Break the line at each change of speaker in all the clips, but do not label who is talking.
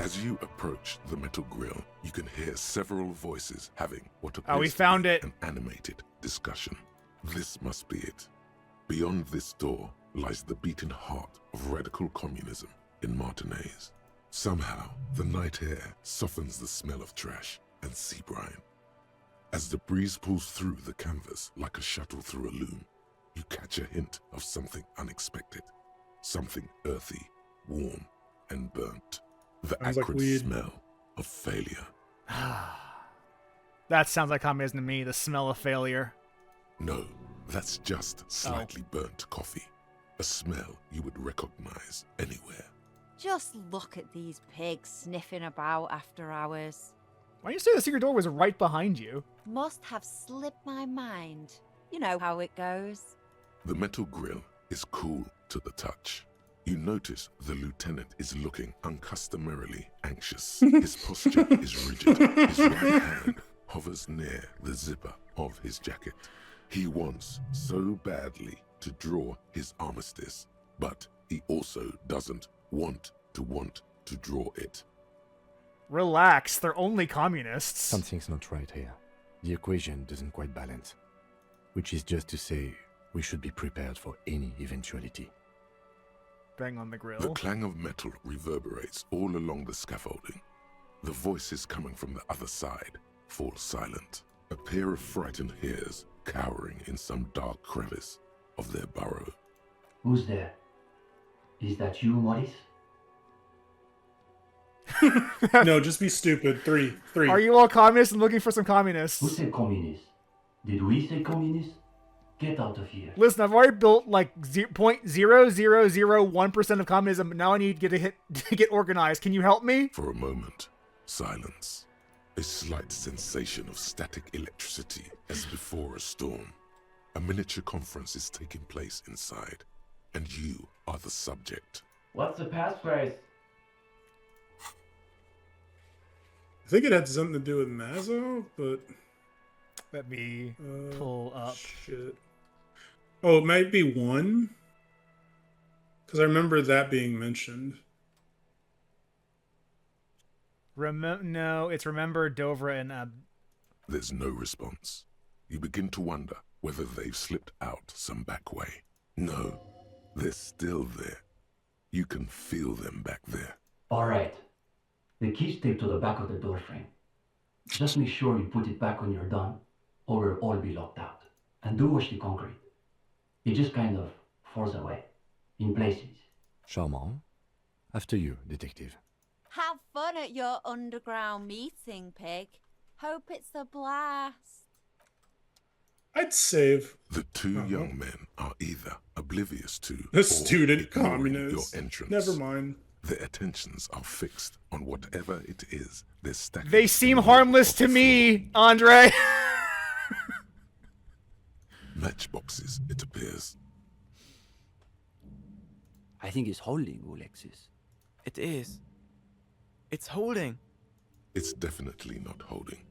As you approach the metal grill, you can hear several voices having what
Oh, we
appears
found
to be
it.
an animated discussion. This must be it. Beyond this door lies the beating heart of radical communism in Martinez. Somehow, the night air softens the smell of trash and sea brine. As the breeze pulls through the canvas like a shuttle through a loom, you catch a hint of something unexpected. Something earthy, warm, and burnt. The
Sounds like
acrid
weed.
smell of failure.
That sounds like communism to me, the smell of failure.
No, that's just slightly burnt coffee. A smell you would recognize anywhere.
Just look at these pigs sniffing about after hours.
Why you say the secret door was right behind you?
Must have slipped my mind. You know how it goes.
The metal grill is cool to the touch. You notice the lieutenant is looking uncustomarily anxious. His posture is rigid. His right hand hovers near the zipper of his jacket. He wants so badly to draw his armistice, but he also doesn't want to draw it.
Relax, they're only communists.
Something's not right here. The equation doesn't quite balance. Which is just to say, we should be prepared for any eventuality.
Bang on the grill.
The clang of metal reverberates all along the scaffolding. The voices coming from the other side fall silent. A pair of frightened hares cowering in some dark crevice of their burrow.
Who's there? Is that you, Maurice?
No, just be stupid. Three.
Are you all communists and looking for some communists?
Who said communist? Did we say communist? Get out of here.
Listen, I've already built like 0.0001% of communism, but now I need to get organized. Can you help me?
For a moment, silence. A slight sensation of static electricity as before a storm. A miniature conference is taking place inside, and you are the subject.
What's the passphrase?
I think it had something to do with Mazo, but
Let me pull up.
shit. Oh, it might be one, because I remember that being mentioned.
No, it's remember Dovra and
There's no response. You begin to wonder whether they've slipped out some back way. No, they're still there. You can feel them back there.
All right. The key's taped to the back of the door frame. Just make sure you put it back when you're done, or we'll all be locked out. And do watch the concrete. It just kind of falls away, in places.
Charmant. After you, detective.
Have fun at your underground meeting, pig. Hope it's a blast.
I'd save
The two young men are either oblivious to
the
or
student
ignoring
communists.
your entrance.
Never mind.
Their attentions are fixed on whatever it is they're stacking.
they seem harmless to me, Andre.
Matchboxes, it appears.
I think it's holding, Alexis.
It is. It's holding.
It's definitely not holding.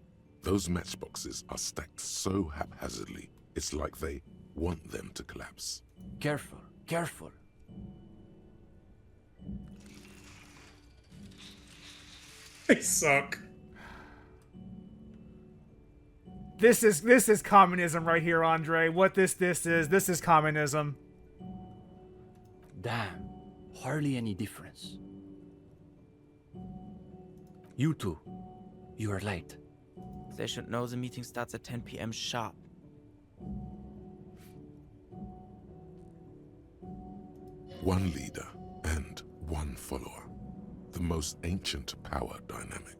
Those matchboxes are stacked so haphazardly, it's like they want them to collapse.
Careful, careful.
They suck.
This is communism right here, Andre. What this is communism.
Damn, hardly any difference. You two, you are late.
They should know the meeting starts at 10 p.m. sharp.
One leader and one follower. The most ancient power dynamic.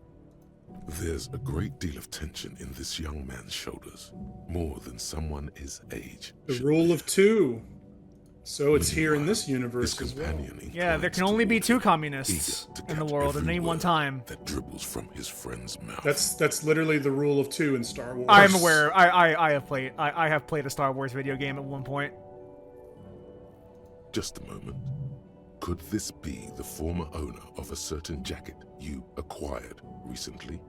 There's a great deal of tension in this young man's shoulders, more than someone his age.
The
should
rule
bear.
of two. So it's here in this
Meanwhile,
universe
his
as well.
companion
Yeah, there
inclines
can only be
toward
two
him,
communists
eager to
in the
catch
world at
every
any one
word
time.
that dribbles from his friend's mouth.
That's literally the rule of two in Star Wars.
I'm aware. I have played a Star Wars video game at one point.
Just a moment. Could this be the former owner of a certain jacket you acquired recently?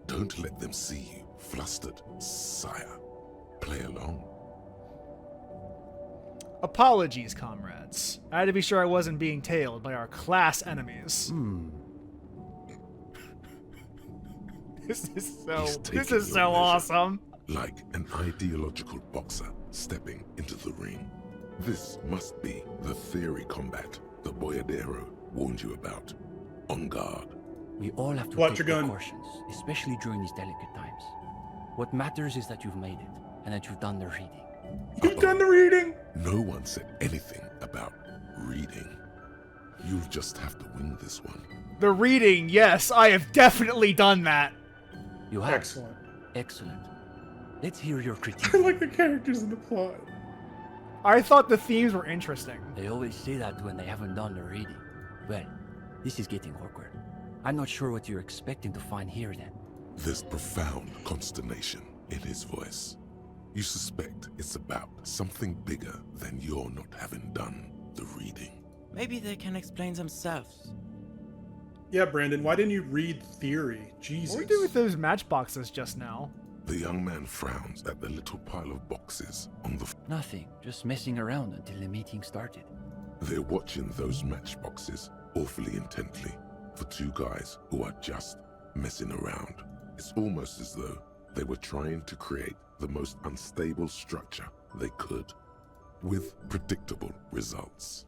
Don't let them see you flustered, sire. Play along.
Apologies, comrades. I had to be sure I wasn't being tailed by our class enemies. This is
He's taking
so
your measure.
awesome.
Like an ideological boxer stepping into the ring. This must be the theory combat the Boyadero warned you about. On guard.
We all have to
Watch
take
your gun.
precautions, especially during these delicate times. What matters is that you've made it, and that you've done the reading.
You've done the reading.
No one said anything about reading. You'll just have to wing this one.
The reading, yes, I have definitely done that.
You have.
Excellent.
Excellent. Let's hear your critique.
I like the characters in the plot.
I thought the themes were interesting.
They always say that when they haven't done the reading. Well, this is getting awkward. I'm not sure what you're expecting to find here then.
There's profound consternation in his voice. You suspect it's about something bigger than your not having done the reading.
Maybe they can explain themselves.
Yeah, Brandon, why didn't you read theory? Jesus.
What are we doing with those matchboxes just now?
The young man frowns at the little pile of boxes on the
Nothing, just messing around until the meeting started.
They're watching those matchboxes awfully intently for two guys who are just messing around. It's almost as though they were trying to create the most unstable structure they could, with predictable results.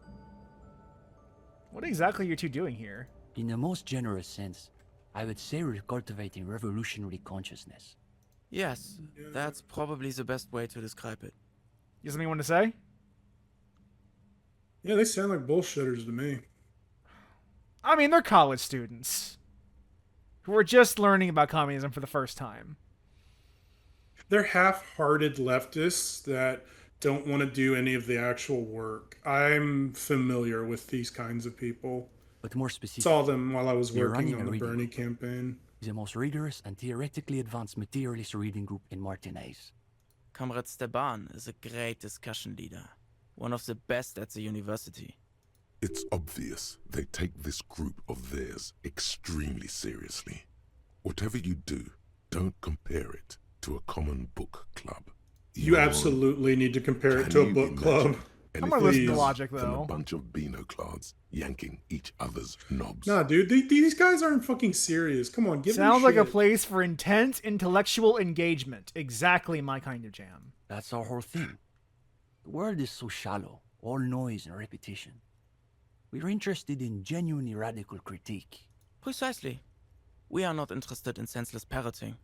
What exactly are you two doing here?
In the most generous sense, I would say we're cultivating revolutionary consciousness.
Yes, that's probably the best way to describe it.
You have something you want to say?
Yeah, they sound like bullshitters to me.
I mean, they're college students who are just learning about communism for the first time.
They're half-hearted leftists that don't want to do any of the actual work. I'm familiar with these kinds of people.
But more specific,
Saw them while I was
You're
working
running
on
a
the
reading
Bernie
group.
campaign.
the most rigorous and theoretically advanced materialist reading group in Martinez.
Comrade Steban is a great discussion leader. One of the best at the university.
It's obvious they take this group of theirs extremely seriously. Whatever you do, don't compare it to a common book club.
You absolutely need to compare it to a
Can you
book club.
imagine
I'm gonna listen to
anything
logic,
less than
though.
a bunch of Beano-clads yanking each other's knobs.
Nah, dude, these guys aren't fucking serious. Come on, give them
Sounds like a
shit.
place for intense intellectual engagement. Exactly my kind of jam.
That's our whole thing. The world is so shallow, all noise and repetition. We're interested in genuinely radical critique.
Precisely. We are not interested in senseless parroting.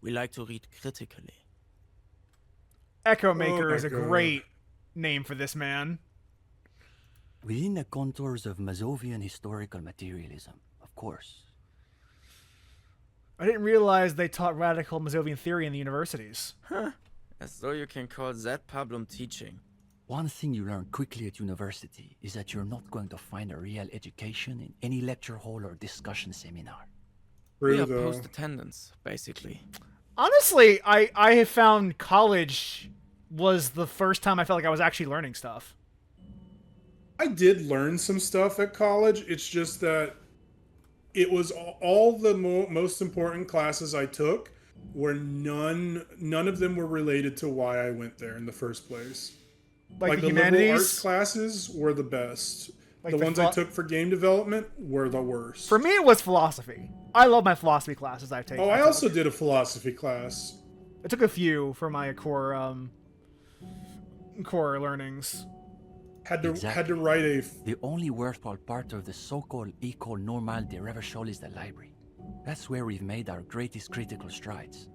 We like to read critically.
Echo Maker
my
is a
God.
great name for this man.
Within the contours of Mazovian historical materialism, of course.
I didn't realize they taught radical Mazovian theory in the universities.
As though you can call that problem teaching.
One thing you learn quickly at university is that you're not going to find a real education in any lecture hall or discussion seminar.
We
True,
are
though.
post-attendance, basically.
Honestly, I have found college was the first time I felt like I was actually learning stuff.
I did learn some stuff at college. It's just that it was all the most important classes I took were none of them were related to why I went there in the first place.
Like the
liberal arts
humanities.
classes were the best.
Like
the
the
ones I took for game development were the worst.
For me, it was philosophy. I love my philosophy classes I've taken.
Oh, I also did a philosophy class.
I took a few for my core learnings.
Had to
Exactly.
write a
The only worthwhile part of the so-called École Normale de Revachol is the library. That's where we've made our greatest critical strides.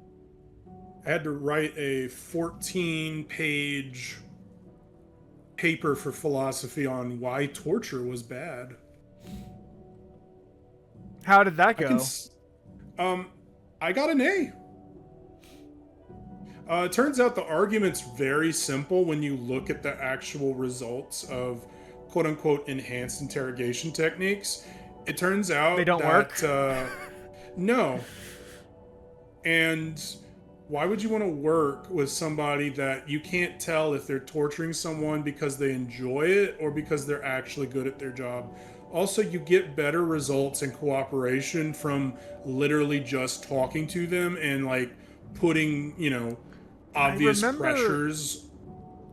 I had to write a 14-page paper for philosophy on why torture was bad.
How did that go?
I got an A. It turns out the argument's very simple when you look at the actual results of quote-unquote enhanced interrogation techniques. It turns out
They don't work?
No. And why would you want to work with somebody that you can't tell if they're torturing someone because they enjoy it or because they're actually good at their job? Also, you get better results and cooperation from literally just talking to them and like putting, obvious
remember-
pressures.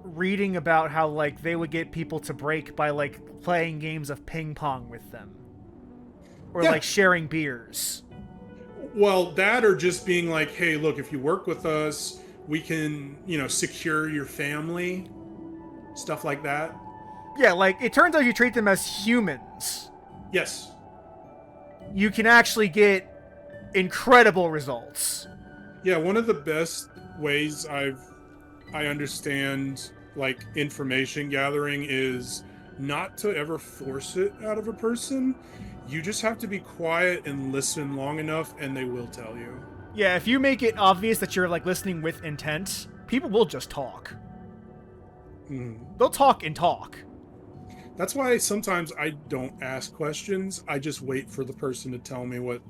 Reading about how like they would get people to break by like playing games of ping pong with them, or
Yeah.
like sharing beers.
Well, that or just being like, hey, look, if you work with us, we can, secure your family, stuff like that.
Yeah, like, it turns out you treat them as humans.
Yes.
You can actually get incredible results.
Yeah, one of the best ways I understand like information gathering is not to ever force it out of a person. You just have to be quiet and listen long enough and they will tell you.
Yeah, if you make it obvious that you're like listening with intent, people will just talk. They'll talk and talk.
That's why sometimes I don't ask questions. I just wait for the person to tell me what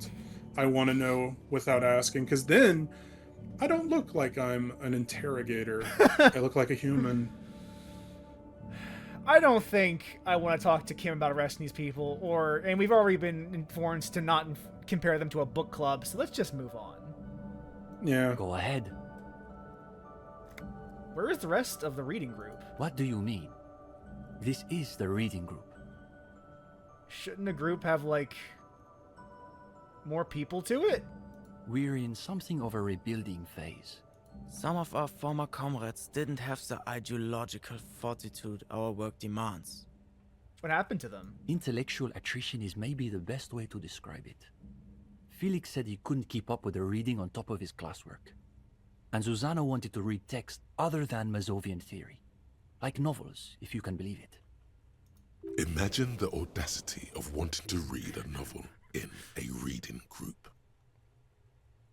I want to know without asking, because then I don't look like I'm an interrogator. I look like a human.
I don't think I want to talk to Kim about arresting these people, and we've already been informed to not compare them to a book club, so let's just move on.
Yeah.
Go ahead.
Where is the rest of the reading group?
What do you mean? This is the reading group.
Shouldn't a group have, like, more people to it?
We're in something of a rebuilding phase.
Some of our former comrades didn't have the ideological fortitude our work demands.
What happened to them?
Intellectual attrition is maybe the best way to describe it. Felix said he couldn't keep up with the reading on top of his classwork. And Susanna wanted to read text other than Mazovian theory. Like novels, if you can believe it.
Imagine the audacity of wanting to read a novel in a reading group.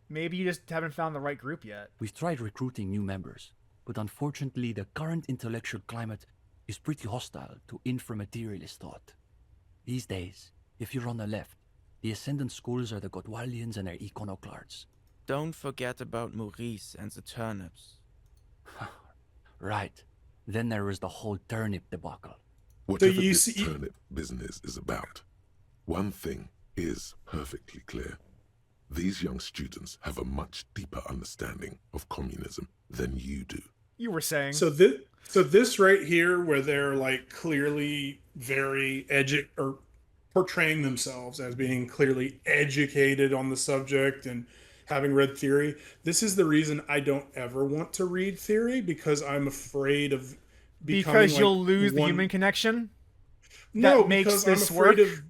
Maybe you just haven't found the right group yet.
We've tried recruiting new members, but unfortunately the current intellectual climate is pretty hostile to inframaterialist thought. These days, if you're on the left, the ascendant schools are the Gottwaldians and their iconoclasts.
Don't forget about Maurice and the turnips.
Right. Then there was the whole turnip debacle.
Whatever this turnip business is about, one thing is perfectly clear. These young students have a much deeper understanding of communism than you do.
You were saying.
So this right here, where they're like clearly very or portraying themselves as being clearly educated on the subject and having read theory. This is the reason I don't ever want to read theory, because I'm afraid of becoming
because you'll lose the human connection.
No,
that makes
because
this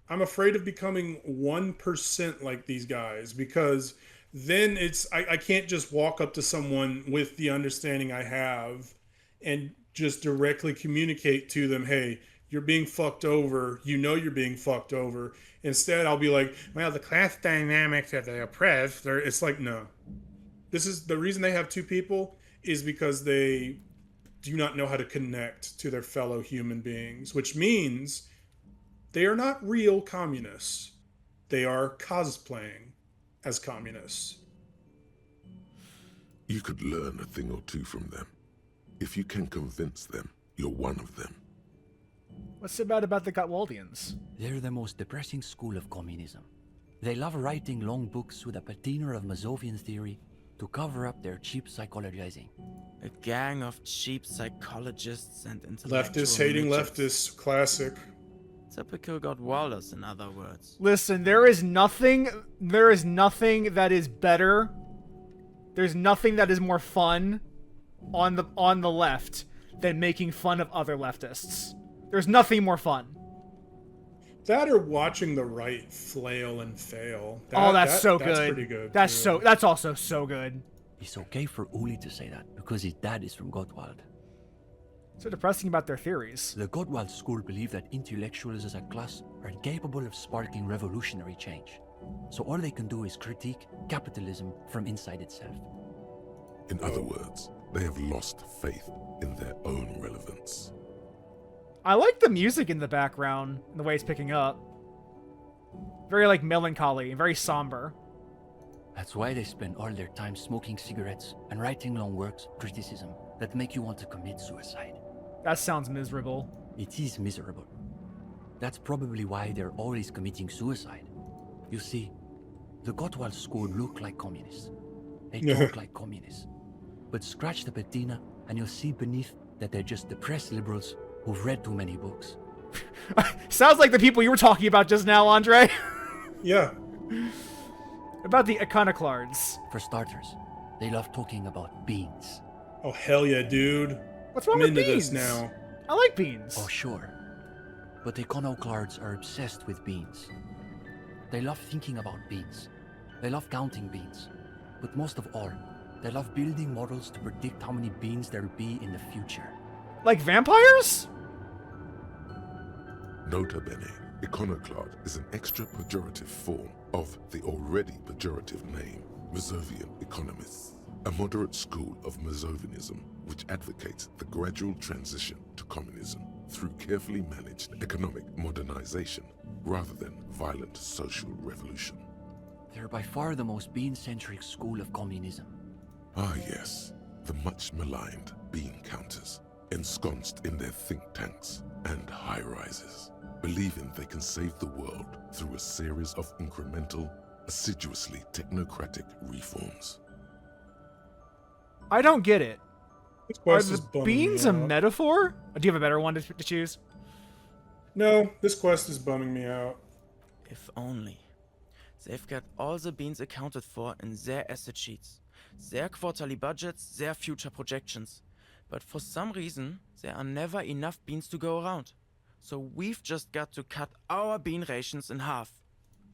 I'm afraid of becoming 1% like these guys, because then I can't just walk up to someone with the understanding I have and just directly communicate to them, hey, you're being fucked over. You know you're being fucked over. Instead, I'll be like, well, the class dynamics that they oppress, it's like, no. This is the reason they have two people is because they do not know how to connect to their fellow human beings, which means they are not real communists. They are cosplaying as communists.
You could learn a thing or two from them. If you can convince them you're one of them.
What's so bad about the Gottwaldians?
They're the most depressing school of communism. They love writing long books with a patina of Mazovian theory to cover up their cheap psychologizing.
A gang of cheap psychologists and intellectual
Leftists hating
midgets.
leftists, classic.
Typical Gottwalders, in other words.
Listen, there is nothing that is better. There's nothing that is more fun on the left than making fun of other leftists. There's nothing more fun.
That or watching the right flail and fail.
That's so good.
That's pretty good.
That's also so good.
It's okay for Uli to say that, because his dad is from Gottwald.
So depressing about their theories.
The Gottwald school believe that intellectuals as a class are incapable of sparking revolutionary change. So all they can do is critique capitalism from inside itself.
In other words, they have lost faith in their own relevance.
I like the music in the background, and the way it's picking up. Very, like, melancholy and very somber.
That's why they spend all their time smoking cigarettes and writing long works of criticism that make you want to commit suicide.
That sounds miserable.
It is miserable. That's probably why they're always committing suicide. You see, the Gottwald school look like communists. They talk like communists. But scratch the patina and you'll see beneath that they're just depressed liberals who've read too many books.
Sounds like the people you were talking about just now, Andre.
Yeah.
About the iconoclasts.
For starters, they love talking about beans.
Oh hell yeah, dude!
What's wrong
I'm
with
into
beans?
this now.
I like beans.
Oh, sure. But iconoclasts are obsessed with beans. They love thinking about beans. They love counting beans. But most of all, they love building models to predict how many beans there'll be in the future.
Like vampires?
Nota bene, iconoclast is an extra pejorative form of the already pejorative name, Mazovian economists, a moderate school of Mazovianism which advocates the gradual transition to communism through carefully managed economic modernization rather than violent social revolution.
They're by far the most bean-centric school of communism.
Ah yes, the much maligned bean counters, ensconced in their think tanks and high-rises, believing they can save the world through a series of incremental, assiduously technocratic reforms.
I don't get it.
This
Are
quest is
the
bumming
beans
me
a
out.
metaphor? Do you have a better one to choose?
No, this quest is bumming me out.
If only. They've got all the beans accounted for in their asset sheets, their quarterly budgets, their future projections. But for some reason, there are never enough beans to go around. So we've just got to cut our bean rations in half.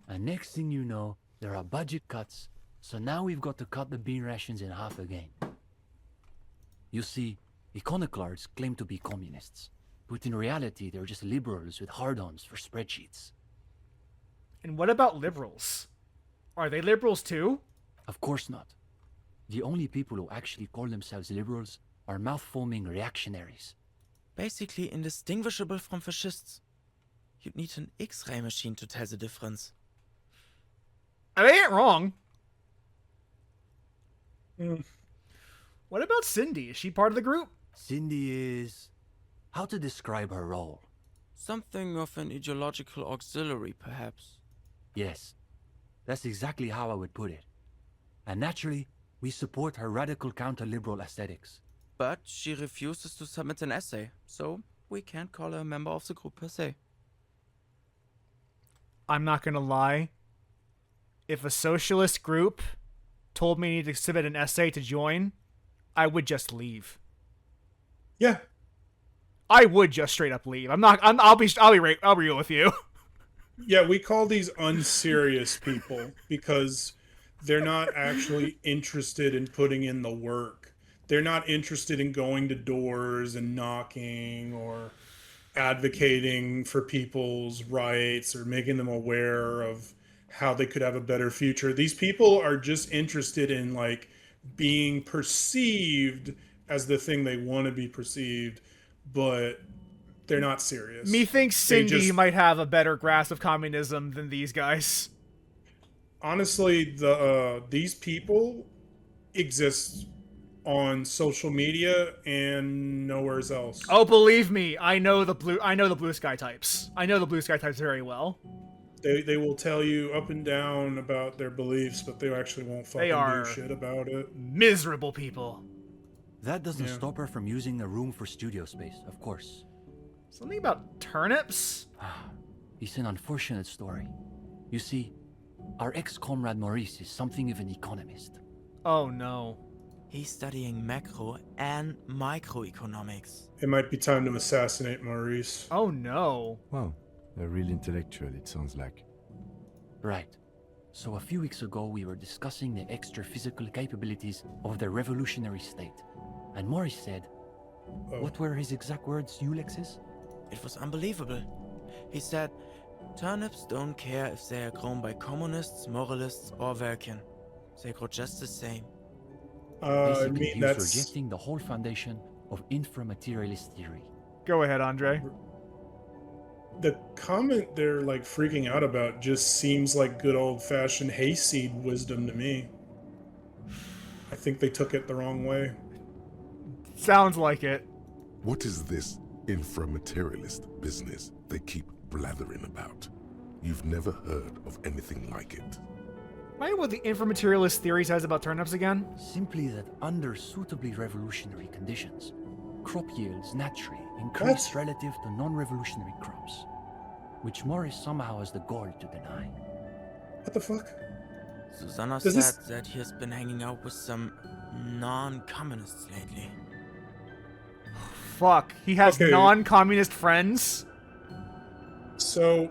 And next thing you know, there are budget cuts, so now we've got to cut the bean rations in half again. You see, iconoclasts claim to be communists, but in reality they're just liberals with hard-ons for spreadsheets.
And what about liberals? Are they liberals too?
Of course not. The only people who actually call themselves liberals are mouth-foaming reactionaries.
Basically indistinguishable from fascists. You'd need an X-ray machine to tell the difference.
They ain't wrong.
Mm.
What about Cindy? Is she part of the group?
Cindy is... how to describe her role?
Something of an ideological auxiliary, perhaps.
Yes, that's exactly how I would put it. And naturally, we support her radical counter-liberal aesthetics.
But she refuses to submit an essay, so we can't call her a member of the group per se.
I'm not gonna lie. If a socialist group told me I need to submit an essay to join, I would just leave.
Yeah,
I would just straight up leave. I'll be real with you.
yeah, we call these unserious people because they're not actually interested in putting in the work. They're not interested in going to doors and knocking or advocating for people's rights or making them aware of how they could have a better future. These people are just interested in like being perceived as the thing they want to be perceived, but they're not serious.
Methinks
They
Cindy
just-
might have a better grasp of communism than these guys.
Honestly, these people exist on social media and nowhere else.
Oh, believe me, I know the blue sky types. I know the blue sky types very well.
They will tell you up and down about their beliefs, but they actually won't fucking
are-
do shit about it.
Miserable people.
That doesn't
Yeah.
stop her from using the room for studio space, of course.
Something about turnips?
It's an unfortunate story. You see, our ex-comrade Maurice is something of an economist.
Oh no.
He's studying macro and microeconomics.
It might be time to assassinate Maurice.
Oh no.
Well, a real intellectual, it sounds like.
Right. So a few weeks ago we were discussing the extra physical capabilities of the revolutionary state. And Maurice said, what were his exact words, Ulex's?
It was unbelievable. He said, turnips don't care if they are grown by communists, moralists, or Vulcan. They grow just the same.
I
Basically,
mean,
he was
that's
rejecting the whole foundation of inframaterialist theory.
Go ahead, Andre.
the comment they're like freaking out about just seems like good old-fashioned hayseed wisdom to me. I think they took it the wrong way.
Sounds like it.
What is this inframaterialist business they keep blathering about? You've never heard of anything like it.
Mind what the inframaterialist theory says about turnips again?
Simply that under suitably revolutionary conditions, crop yields naturally increase relative to non-revolutionary crops, which Morris somehow has the gall to deny.
What the fuck?
Susanna
Does
said
this-
that he has been hanging out with some non-communists lately.
Fuck. He has
Okay.
non-communist friends?
So,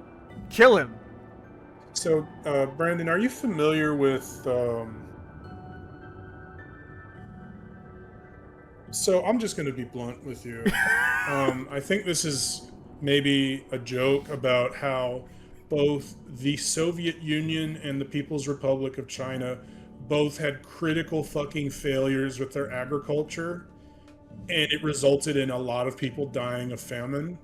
Kill him.
Brandon, are you familiar with? So I'm just going to be blunt with you. I think this is maybe a joke about how both the Soviet Union and the People's Republic of China both had critical fucking failures with their agriculture, and it resulted in a lot of people dying of famine.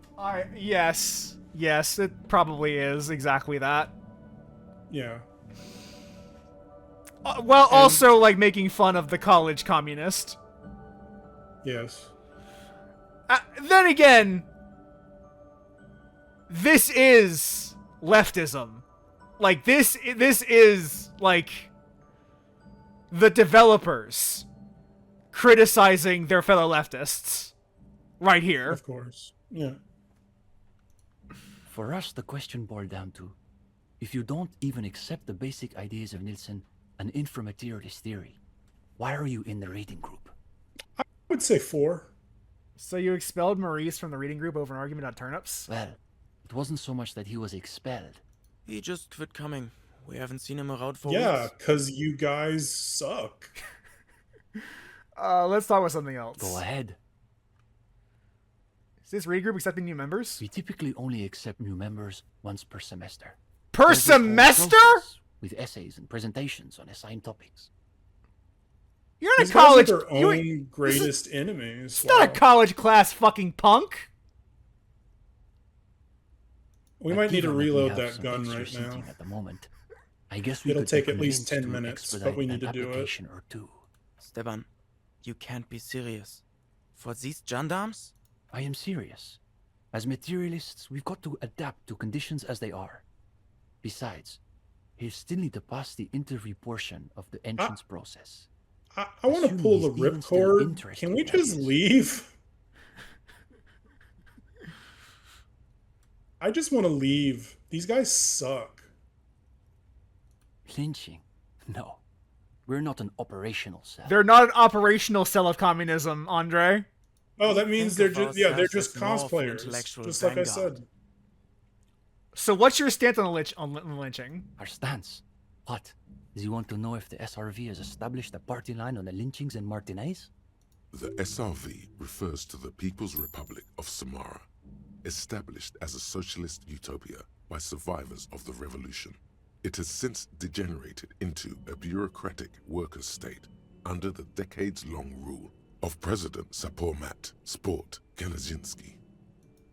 Yes. Yes, it probably is exactly that.
Yeah.
Well, also, like, making fun of the college communist.
Yes.
Then again, this is leftism. Like, this is, like, the developers criticizing their fellow leftists. Right here.
Of course. Yeah.
For us, the question boiled down to, if you don't even accept the basic ideas of Nielsen and inframaterialist theory, why are you in the reading group?
I would say 4.
So you expelled Maurice from the reading group over an argument on turnips?
Well, it wasn't so much that he was expelled.
He just quit coming. We haven't seen him around for
Yeah,
weeks.
because you guys suck.
Let's talk about something else.
Go ahead.
Is this reading group accepting new members?
We typically only accept new members once per semester.
Per
There's this whole
semester?
process with essays and presentations on assigned topics.
You're in a
These guys are
college.
their
You,
own greatest enemies.
it's not a
Wow.
college class, fucking punk.
We
But
might need to
given we
reload
have
that
some
gun
extra
right now.
seating at the moment, I guess we
It'll
could
take
be
at least
convinced
10
to
minutes, but
expedite
we need
an
to do it.
application or two.
Steban, you can't be serious. For these gendarmes?
I am serious. As materialists, we've got to adapt to conditions as they are. Besides, you still need to pass the interview portion of the entrance process.
I want to
Assuming
pull the
he's even still
ripcord.
interested,
Can we
that
just
is.
leave? I just want to leave. These guys suck.
Lynching? No. We're not an operational cell.
They're not an operational cell of communism, Andre.
Oh, that
We
means
think
they're
of
just they're
ourselves
just
as more of an
cosplayers,
intellectual
just like I
vanguard.
said.
So what's your stance on the lynching?
Our stance? What? Do you want to know if the SRV has established a party line on the lynchings in Martinez?
The SRV refers to the People's Republic of Samara, established as a socialist utopia by survivors of the revolution. It has since degenerated into a bureaucratic worker state under the decades-long rule of President Sapormat Sport Kenazinski.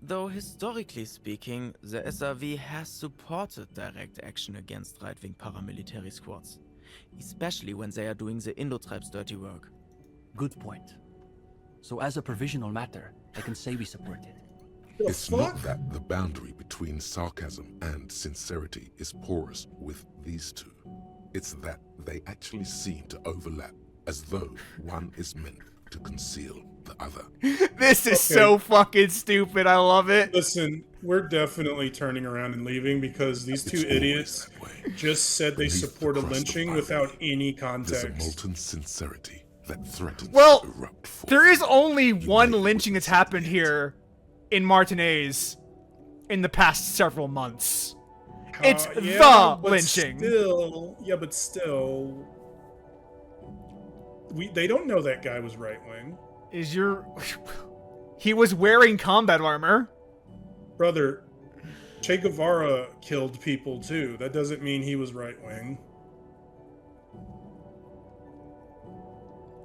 Though historically speaking, the SRV has supported direct action against right-wing paramilitary squads, especially when they are doing the Indo-tribes' dirty work.
Good point. So as a provisional matter, I can say we support it.
The
It's
fuck?
not that the boundary between sarcasm and sincerity is porous with these two. It's that they actually seem to overlap, as though one is meant to conceal the other.
This is
Okay.
so fucking stupid. I love it.
Listen, we're definitely turning around and leaving because these two
It's always
idiots
that way.
just said they
Beneath the
support a
crust of
lynching
irony,
without any
There's a
context.
molten sincerity that threatens
Well,
to erupt forth.
There is only one
may
lynching that's
witness
happened
it.
here in Martinez in the past several months. It's
Yeah,
the
but
lynching.
But still, they don't know that guy was right wing,
Is your... He was wearing combat armor.
brother. Che Guevara killed people too. That doesn't mean he was right wing.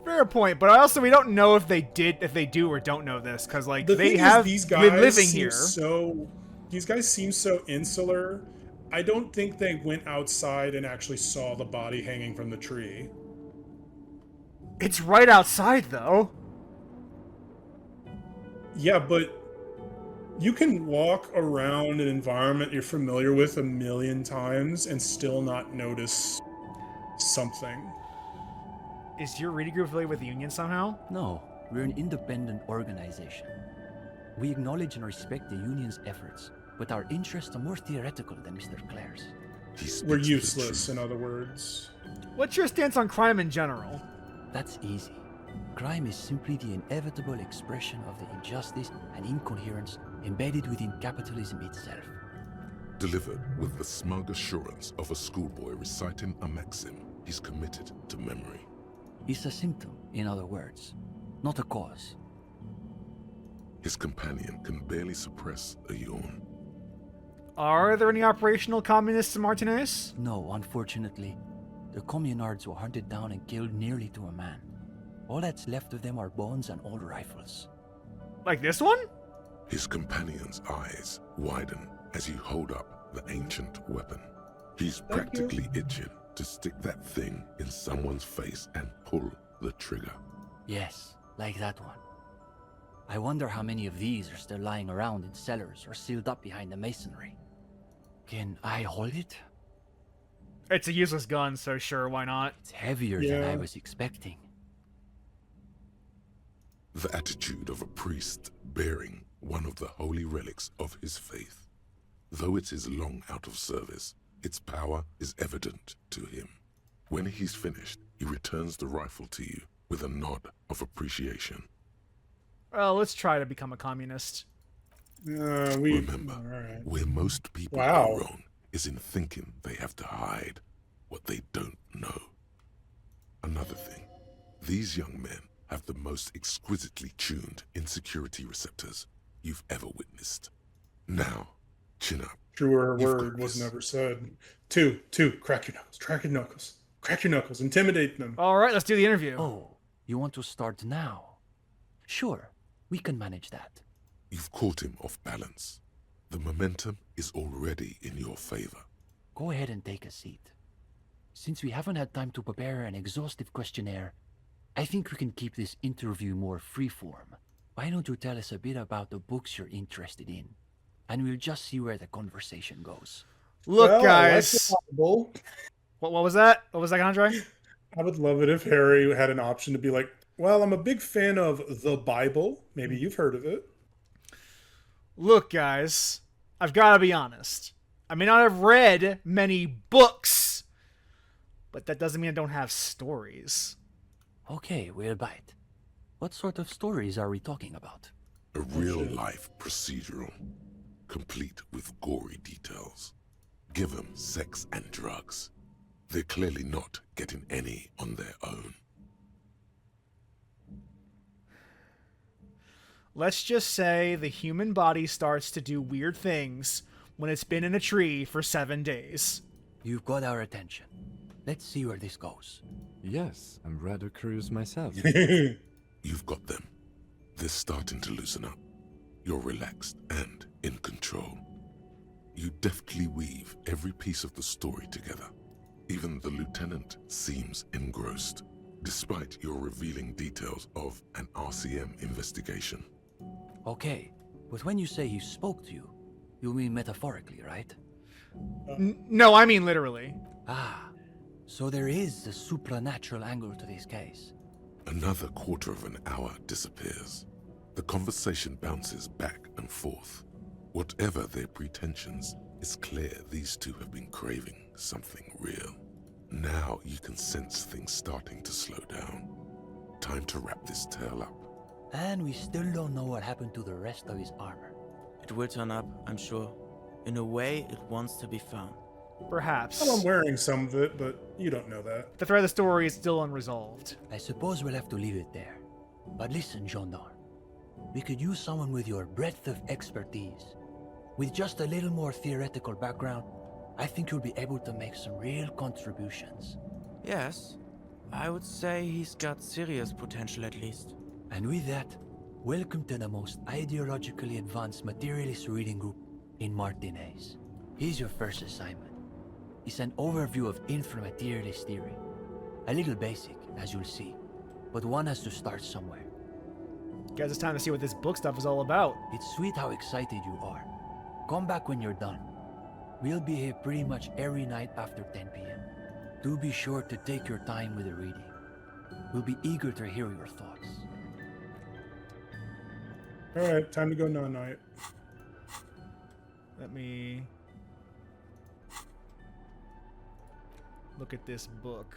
Fair point, but also we don't know if they do or don't know this, because like
The
they
thing
have
is, these
been
guys
living
seem
here.
These guys seem so insular. I don't think they went outside and actually saw the body hanging from the tree.
It's right outside though.
Yeah, but you can walk around an environment you're familiar with a million times and still not notice something.
Is your reading group affiliated with the Union somehow?
No, we're an independent organization. We acknowledge and respect the Union's efforts, but our interests are more theoretical than Mr. Clare's.
He speaks
We're
the
useless,
truth.
in other words.
What's your stance on crime in general?
That's easy. Crime is simply the inevitable expression of the injustice and incoherence embedded within capitalism itself.
Delivered with the smug assurance of a schoolboy reciting a maxim he's committed to memory.
It's a symptom, in other words, not a cause.
His companion can barely suppress a yawn.
Are there any operational communists in Martinez?
No, unfortunately, the communards were hunted down and killed nearly to a man. All that's left of them are bones and old rifles.
Like this one?
His companion's eyes widen as you hold up the ancient weapon. He's practically itching to stick that thing in someone's face and pull the trigger.
Yes, like that one. I wonder how many of these are still lying around in cellars or sealed up behind the masonry. Can I hold it?
It's a useless gun, so sure, why not?
It's heavier than I was expecting.
The attitude of a priest bearing one of the holy relics of his faith. Though it is long out of service, its power is evident to him. When he's finished, he returns the rifle to you with a nod of appreciation.
Well, let's try to become a communist.
Remember,
right.
where most people
Wow.
go wrong is in thinking they have to hide what they don't know. Another thing, these young men have the most exquisitely tuned insecurity receptors you've ever witnessed. Now, chin up.
Truer
You've
word
got
was
this.
never said. Two, crack your knuckles, crack your knuckles, crack your knuckles, intimidate them.
All right, let's do the interview.
Oh, you want to start now? Sure, we can manage that.
You've caught him off balance. The momentum is already in your favor.
Go ahead and take a seat. Since we haven't had time to prepare an exhaustive questionnaire, I think we can keep this interview more freeform. Why don't you tell us a bit about the books you're interested in? And we'll just see where the conversation goes.
Look,
Well,
guys.
I like the Bible.
What was that? What was that, Andre?
I would love it if Harry had an option to be like, well, I'm a big fan of the Bible. Maybe you've heard of it.
Look, guys. I've got to be honest. I may not have read many books, but that doesn't mean I don't have stories.
Okay, we'll bite. What sort of stories are we talking about?
A real-life procedural, complete with gory details. Give them sex and drugs. They're clearly not getting any on their own.
Let's just say the human body starts to do weird things when it's been in a tree for 7 days.
You've got our attention. Let's see where this goes.
Yes, I'm rather curious myself.
You've got them. They're starting to loosen up. You're relaxed and in control. You deftly weave every piece of the story together. Even the lieutenant seems engrossed, despite your revealing details of an RCM investigation.
Okay, but when you say he spoke to you, you mean metaphorically, right?
No, I mean literally.
Ah, so there is a supernatural angle to this case.
Another quarter of an hour disappears. The conversation bounces back and forth. Whatever their pretensions, it's clear these two have been craving something real. Now you can sense things starting to slow down. Time to wrap this tale up.
And we still don't know what happened to the rest of his armor.
It will turn up, I'm sure. In a way, it wants to be found.
Perhaps.
Well, I'm wearing some of it, but you don't know that.
The thread of the story is still unresolved.
I suppose we'll have to leave it there. But listen, gendarme. We could use someone with your breadth of expertise. With just a little more theoretical background, I think you'll be able to make some real contributions.
Yes, I would say he's got serious potential at least.
And with that, welcome to the most ideologically advanced materialist reading group in Martinez. Here's your first assignment. It's an overview of inframaterialist theory. A little basic, as you'll see, but one has to start somewhere.
Guess it's time to see what this book stuff is all about.
It's sweet how excited you are. Come back when you're done. We'll be here pretty much every night after 10 p.m. Do be sure to take your time with the reading. We'll be eager to hear your thoughts.
All right, time to go night.
Let me look at this book.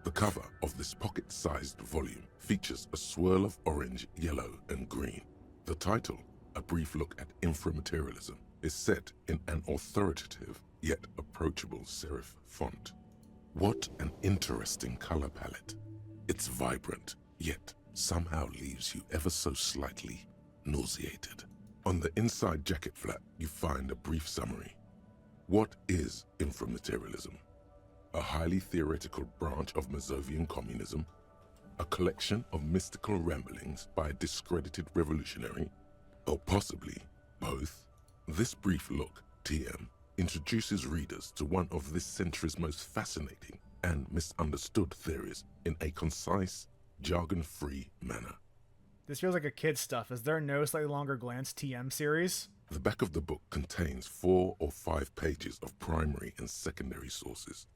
The cover of this pocket-sized volume features a swirl of orange, yellow, and green. The title, A Brief Look at Inframaterialism, is set in an authoritative yet approachable serif font. What an interesting color palette. It's vibrant, yet somehow leaves you ever so slightly nauseated. On the inside jacket flap, you find a brief summary. What is inframaterialism? A highly theoretical branch of Masovian communism, a collection of mystical ramblings by a discredited revolutionary, or possibly both? This brief look, TM, introduces readers to one of this century's most fascinating and misunderstood theories in a concise, jargon-free manner.
This feels like a kid's stuff. Is there no slightly longer glance TM series?
The back of the book contains 4 or 5 pages of primary and secondary sources,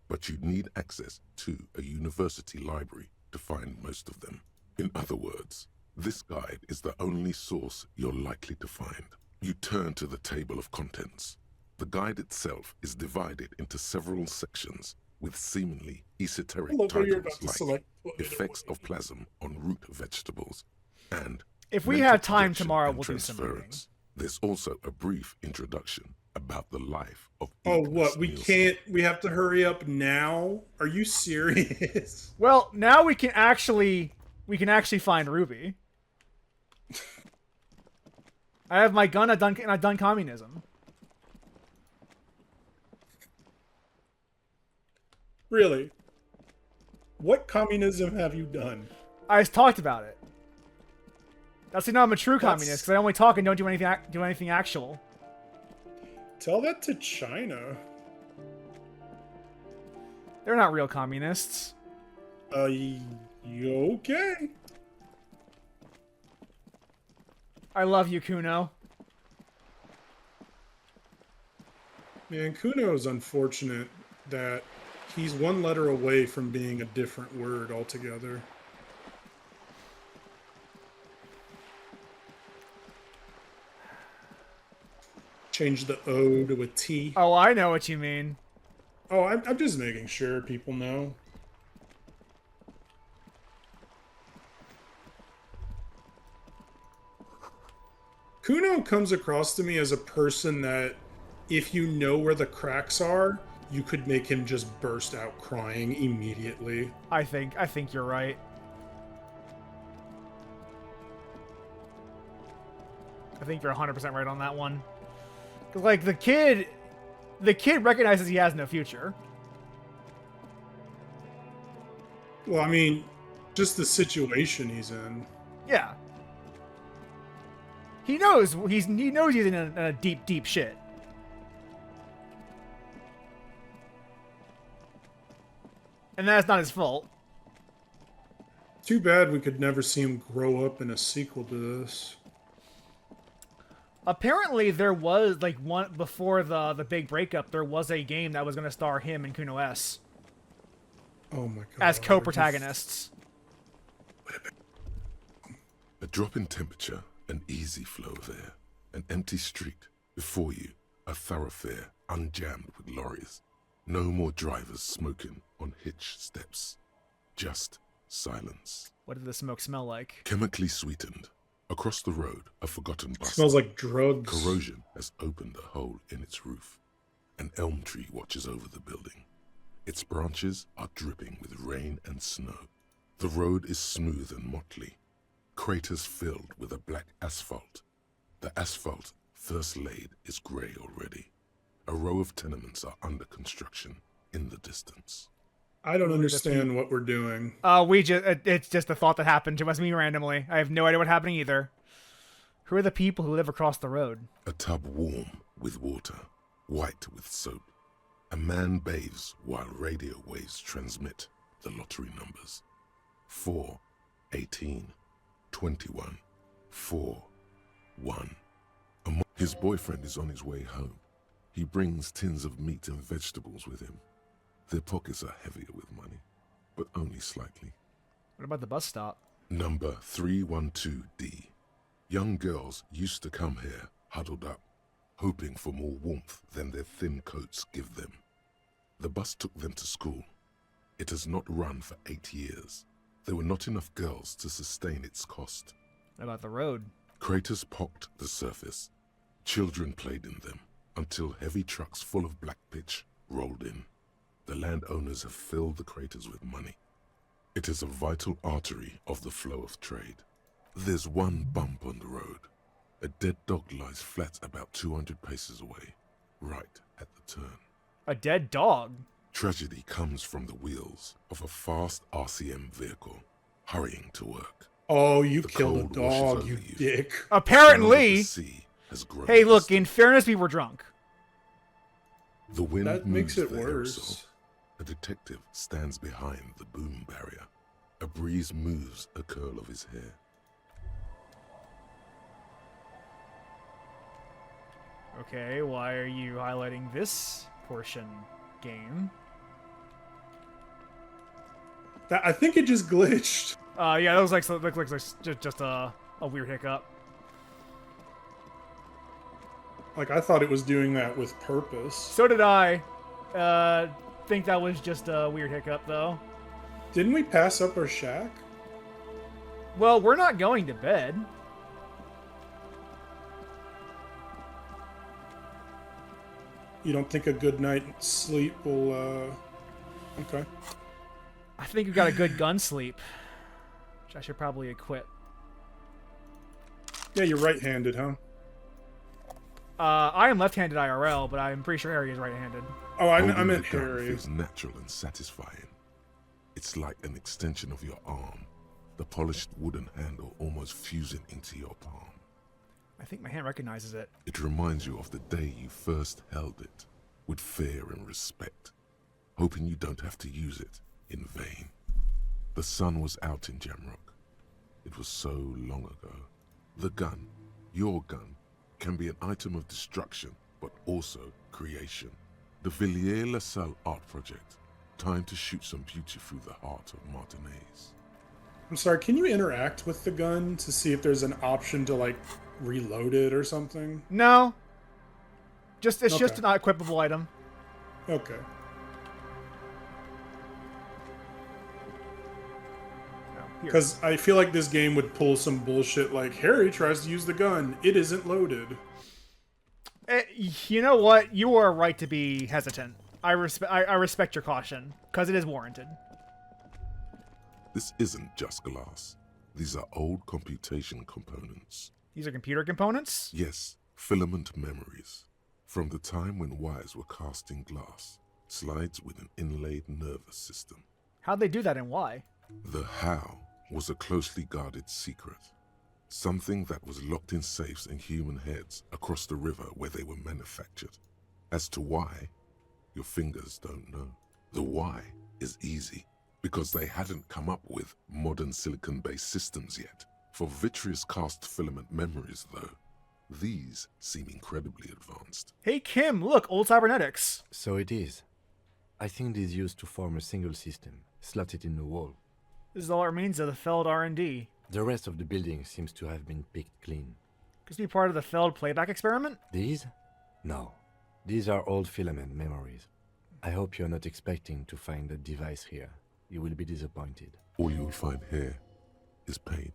but you'd need access to a university library to find most of them. In other words, this guide is the only source you're likely to find. You turn to the table of contents. The guide itself is divided into several sections with seemingly esoteric titles like Effects of Plasm on Root Vegetables and
If we
Mental
have time
Projection
tomorrow,
and
we'll do some reading.
Transference. There's also a brief introduction about the life of
Oh,
Ignis
what? We
Nielsen.
can't. We have to hurry up now. Are you serious?
Well, now we can actually find Ruby. I have my gun. I've done communism.
Really? What communism have you done?
I just talked about it. That's not I'm a true communist because I only talk and don't do anything actual.
Tell that to China.
They're not real communists.
You okay?
I love you, Kuno.
Man, Kuno's unfortunate that he's one letter away from being a different word altogether. Change the O to a T.
Oh, I know what you mean.
Oh, I'm just making sure people know. Kuno comes across to me as a person that, if you know where the cracks are, you could make him just burst out crying immediately.
I think you're right. I think you're 100% right on that one. 'Cause, like, the kid recognizes he has no future.
Well, I mean, just the situation he's in.
Yeah. He knows he's in a deep shit. And that's not his fault.
Too bad we could never see him grow up in a sequel to this.
Apparently, there was, like, one before the big breakup, there was a game that was going to star him and Kuno S.
Oh my god.
As co-protagonists.
A drop in temperature, an easy flow of air, an empty street. Before you, a thoroughfare unjammed with lorries. No more drivers smoking on hitch steps. Just silence.
What did the smoke smell like?
Chemically sweetened. Across the road, a forgotten bus.
Smells like drugs.
Corrosion has opened a hole in its roof. An elm tree watches over the building. Its branches are dripping with rain and snow. The road is smooth and motley. Craters filled with a black asphalt. The asphalt, first laid, is grey already. A row of tenements are under construction in the distance.
I don't understand what we're doing.
It's just a thought that happened to us, me randomly. I have no idea what's happening either. Who are the people who live across the road?
A tub warm with water, white with soap. A man bathes while radio waves transmit the lottery numbers. 4, 18, 21, 4, 1. His boyfriend is on his way home. He brings tins of meat and vegetables with him. Their pockets are heavier with money, but only slightly.
What about the bus stop?
Number 312D. Young girls used to come here, huddled up, hoping for more warmth than their thin coats give them. The bus took them to school. It has not run for 8 years. There were not enough girls to sustain its cost.
What about the road?
Craters pocked the surface. Children played in them until heavy trucks full of black pitch rolled in. The landowners have filled the craters with money. It is a vital artery of the flow of trade. There's one bump on the road. A dead dog lies flat about 200 paces away, right at the turn.
A dead dog?
Tragedy comes from the wheels of a fast RCM vehicle hurrying to work.
Oh, you
The
killed a
cold washes
dog,
over
you
you.
dick.
The
Apparently.
sea has grown
Hey, look,
distant.
in fairness, we were drunk.
The wind
That makes
moves
it
the
worse.
aerosol. A detective stands behind the boom barrier. A breeze moves a curl of his hair.
Okay, why are you highlighting this portion, game?
I think it just glitched.
Yeah, that looks like just a weird hiccup.
Like, I thought it was doing that with purpose.
So did I. Think that was just a weird hiccup, though.
Didn't we pass up our shack?
Well, we're not going to bed.
You don't think a good night's sleep will, Okay.
I think we've got a good gun sleep, which I should probably equip.
Yeah, you're right-handed, huh?
I am left-handed IRL, but I'm pretty sure Harry is right-handed.
Oh, I
Holding
meant
the gun
Harry.
feels natural and satisfying. It's like an extension of your arm, the polished wooden handle almost fusing into your palm.
I think my hand recognizes it.
It reminds you of the day you first held it, with fear and respect, hoping you don't have to use it in vain. The sun was out in Jamrock. It was so long ago. The gun, your gun, can be an item of destruction, but also creation. The Villiers-LaSalle art project. Time to shoot some beauty through the heart of Martinez.
I'm sorry, can you interact with the gun to see if there's an option to, like, reload it or something?
No. It's just
Okay.
an equipable item.
Okay.
No, here.
Because I feel like this game would pull some bullshit like, Harry tries to use the gun. It isn't loaded.
You know what? You are right to be hesitant. I respect your caution, because it is warranted.
This isn't just glass. These are old computation components.
These are computer components?
Yes, filament memories. From the time when wires were cast in glass, slides with an inlaid nervous system.
How'd they do that and why?
The how was a closely guarded secret. Something that was locked in safes in human heads across the river where they were manufactured. As to why, your fingers don't know. The why is easy, because they hadn't come up with modern silicon-based systems yet. For vitreous cast filament memories, though, these seem incredibly advanced.
Hey Kim, look, old cybernetics.
So it is. I think it is used to form a single system, slotted in the wall.
This is all that remains of the Feld R&D.
The rest of the building seems to have been picked clean.
Could this be part of the Feld playback experiment?
These? No. These are old filament memories. I hope you're not expecting to find a device here. You will be disappointed.
All you'll find here is pain.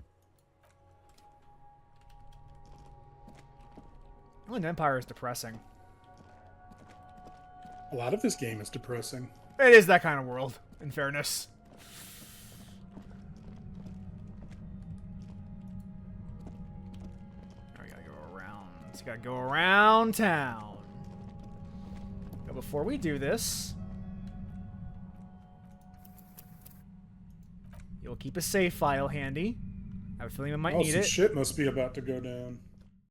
Inland Empire is depressing.
A lot of this game is depressing.
It is that kind of world, in fairness. Now we gotta go around. So we gotta go around town. But before we do this, you'll keep a save file handy. I have a feeling I might
Oh,
need
some
it.
shit must be about to go down.